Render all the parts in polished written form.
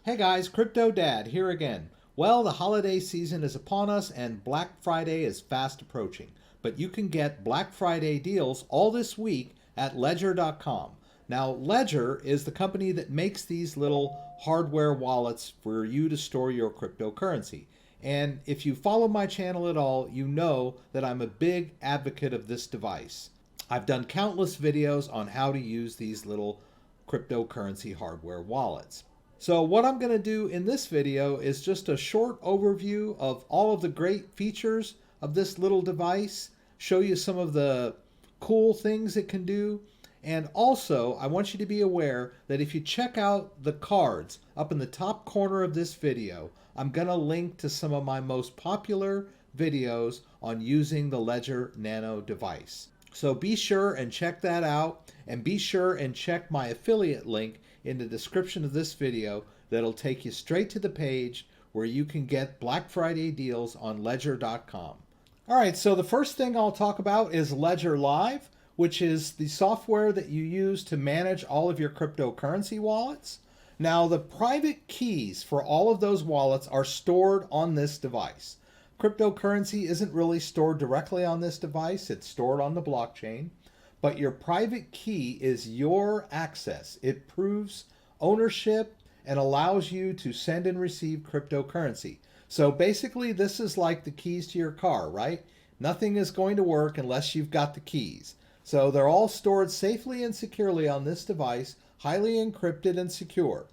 Hey guys, CryptoDad here again. Well, the holiday season is upon us and Black Friday is fast approaching. But you can get Black Friday deals all this week at Ledger.com. Now, Ledger is the company that makes these little hardware wallets for you to store your cryptocurrency. And if you follow my channel at all, you know that I'm a big advocate of this device. I've done countless videos on how to use these little cryptocurrency hardware wallets. So what I'm going to do in this video is just a short overview of all of the great features of this little device, show you some of the cool things it can do, and also I want you to be aware that if you check out the cards up in the top corner of this video, I'm going to link to some of my most popular videos on using the Ledger Nano device. So be sure and check that out, and be sure and check my affiliate link in the description of this video that'll take you straight to the page where you can get Black Friday deals on Ledger.com. All right, so the first thing I'll talk about is Ledger Live, which is the software that you use to manage all of your cryptocurrency wallets. Now, the private keys for all of those wallets are stored on this device. Cryptocurrency isn't really stored directly on this device, it's stored on the blockchain. But your private key is your access. It proves ownership and allows you to send and receive cryptocurrency. So basically, this is like the keys to your car, right? Nothing is going to work unless you've got the keys. So they're all stored safely and securely on this device, highly encrypted and secure.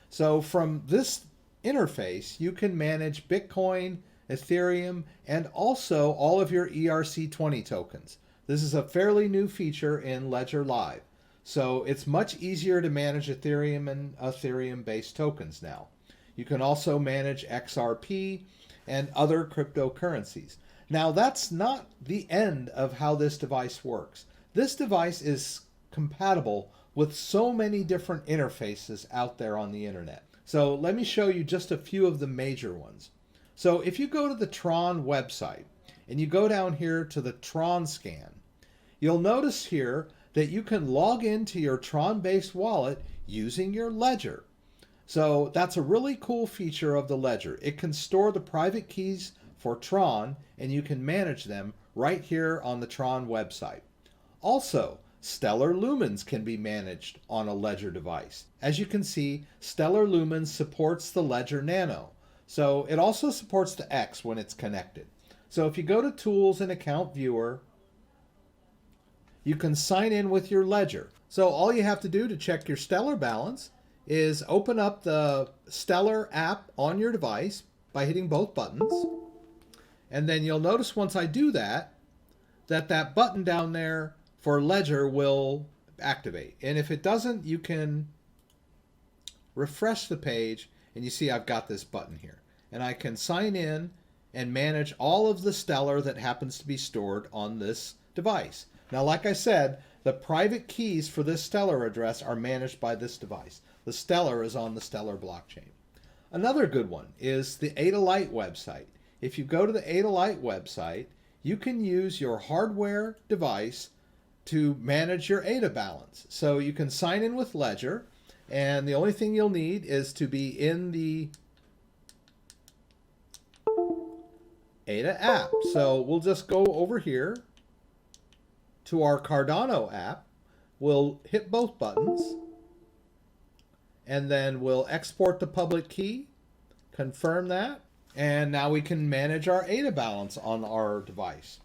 So from this interface, you can manage Bitcoin, Ethereum, and also all of your ERC20 tokens. This is a fairly new feature in Ledger Live. So it's much easier to manage Ethereum and Ethereum-based tokens now. You can also manage XRP and other cryptocurrencies. Now, that's not the end of how this device works. This device is compatible with so many different interfaces out there on the internet. So let me show you just a few of the major ones. So if you go to the Tron website and you go down here to the Tron scan, you'll notice here that you can log into your Tron-based wallet using your Ledger. So that's a really cool feature of the Ledger. It can store the private keys for Tron and you can manage them right here on the Tron website. Also, Stellar Lumens can be managed on a Ledger device. As you can see, Stellar Lumens supports the Ledger Nano. So it also supports the X when it's connected. So if you go to Tools and Account Viewer, you can sign in with your Ledger. So all you have to do to check your Stellar balance is open up the Stellar app on your device by hitting both buttons. And then you'll notice once I do that, that button down there for Ledger will activate. And if it doesn't, you can refresh the page and you see I've got this button here. And I can sign in and manage all of the Stellar that happens to be stored on this device. Now, like I said, the private keys for this Stellar address are managed by this device. The Stellar is on the Stellar blockchain. Another good one is the Ada Lite website. If you go to the Ada Lite website, you can use your hardware device to manage your Ada balance. So you can sign in with Ledger, and the only thing you'll need is to be in the Ada app. So we'll just go over here to our Cardano app. We'll hit both buttons, and then we'll export the public key, confirm that, and now we can manage our Ada balance on our device.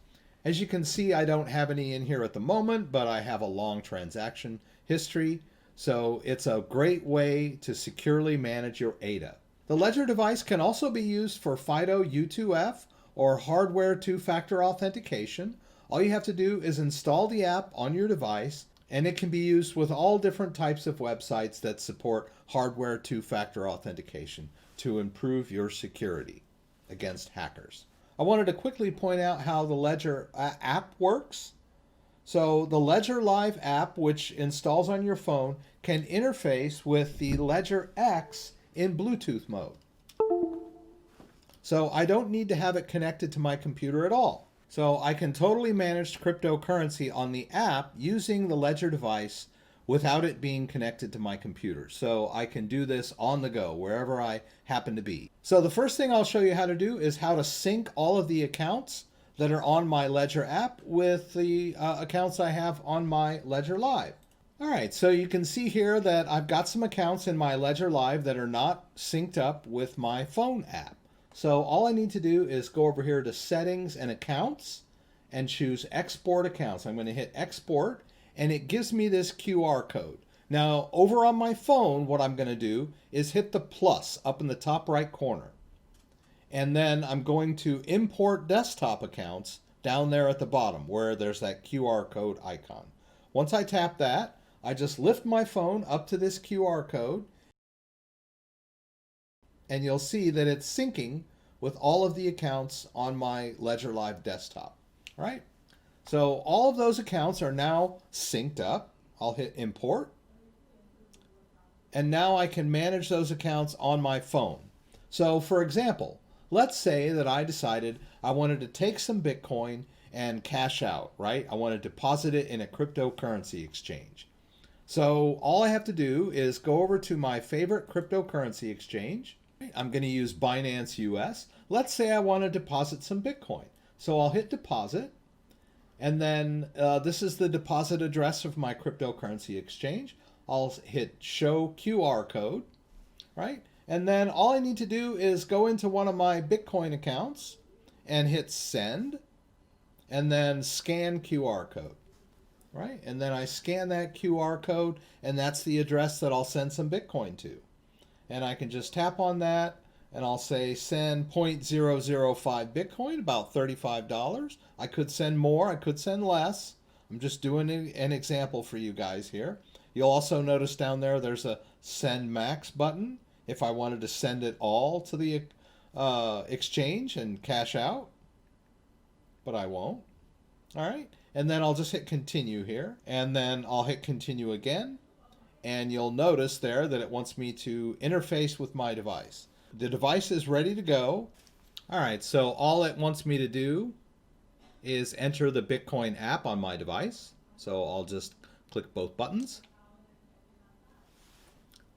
As you can see, I don't have any in here at the moment, but I have a long transaction history, so it's a great way to securely manage your Ada. The Ledger device can also be used for FIDO U2F or hardware two-factor authentication. All you have to do is install the app on your device, and it can be used with all different types of websites that support hardware two-factor authentication to improve your security against hackers. I wanted to quickly point out how the Ledger app works. So the Ledger Live app, which installs on your phone, can interface with the Ledger X in Bluetooth mode. So I don't need to have it connected to my computer at all. So I can totally manage cryptocurrency on the app using the Ledger device without it being connected to my computer. So I can do this on the go wherever I happen to be. So the first thing I'll show you how to do is how to sync all of the accounts that are on my Ledger app with the accounts I have on my Ledger Live. All right, so you can see here that I've got some accounts in my Ledger Live that are not synced up with my phone app. So all I need to do is go over here to Settings and Accounts and choose Export Accounts. I'm going to hit Export, and it gives me this QR code. Now, over on my phone, what I'm going to do is hit the plus up in the top right corner. And then I'm going to import desktop accounts down there at the bottom where there's that QR code icon. Once I tap that, I just lift my phone up to this QR code, and you'll see that it's syncing with all of the accounts on my Ledger Live desktop. All right? So all of those accounts are now synced up. I'll hit import. And now I can manage those accounts on my phone. So for example, let's say that I decided I wanted to take some Bitcoin and cash out, right? I want to deposit it in a cryptocurrency exchange. So all I have to do is go over to my favorite cryptocurrency exchange. I'm going to use Binance US. Let's say I want to deposit some Bitcoin. So I'll hit deposit. And then this is the deposit address of my cryptocurrency exchange. I'll hit show QR code, right? And then all I need to do is go into one of my Bitcoin accounts and hit send, and then scan QR code, right? And then I scan that QR code, and that's the address that I'll send some Bitcoin to. And I can just tap on that, and I'll say send 0.005 Bitcoin, about $35. I could send more, I could send less. I'm just doing an example for you guys here. You'll also notice down there there's a send max button if I wanted to send it all to the exchange and cash out, but I won't. All right, and then I'll just hit continue here, and then I'll hit continue again, and you'll notice there that it wants me to interface with my device. The device is ready to go. All right, so all it wants me to do is enter the Bitcoin app on my device. So I'll just click both buttons.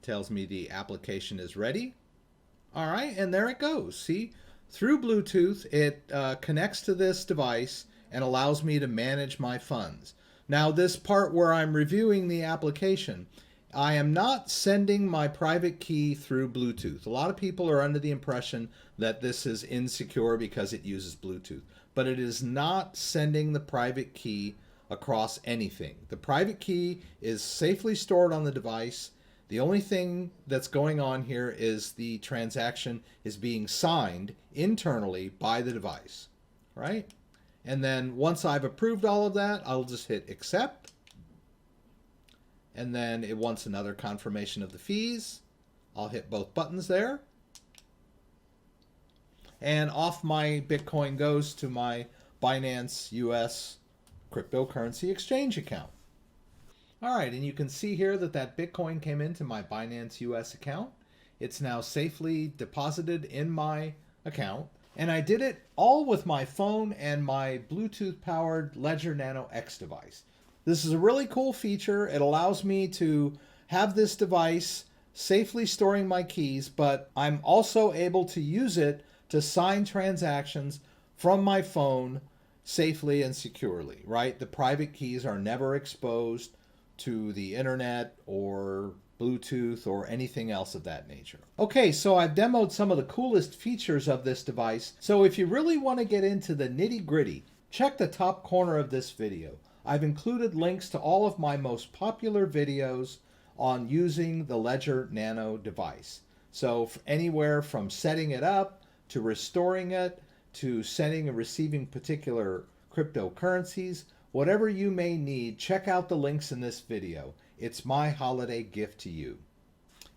Tells me the application is ready. All right, and there it goes. See, through Bluetooth, it connects to this device and allows me to manage my funds. Now, this part where I'm reviewing the application, I am not sending my private key through Bluetooth. A lot of people are under the impression that this is insecure because it uses Bluetooth, but it is not sending the private key across anything. The private key is safely stored on the device. The only thing that's going on here is the transaction is being signed internally by the device, right? And then once I've approved all of that, I'll just hit accept. And then it wants another confirmation of the fees. I'll hit both buttons there. And off my Bitcoin goes to my Binance US cryptocurrency exchange account. All right, and you can see here that that Bitcoin came into my Binance US account. It's now safely deposited in my account. And I did it all with my phone and my Bluetooth-powered Ledger Nano X device. This is a really cool feature. It allows me to have this device safely storing my keys, but I'm also able to use it to sign transactions from my phone safely and securely, right? The private keys are never exposed to the internet or Bluetooth or anything else of that nature. Okay, so I've demoed some of the coolest features of this device. So if you really want to get into the nitty-gritty, check the top corner of this video. I've included links to all of my most popular videos on using the Ledger Nano device. So anywhere from setting it up to restoring it to sending and receiving particular cryptocurrencies, whatever you may need, check out the links in this video. It's my holiday gift to you.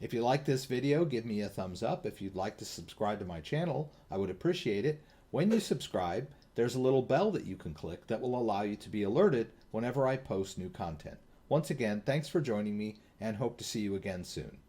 If you like this video, give me a thumbs up. If you'd like to subscribe to my channel, I would appreciate it. When you subscribe, there's a little bell that you can click that will allow you to be alerted whenever I post new content. Once again, thanks for joining me and hope to see you again soon.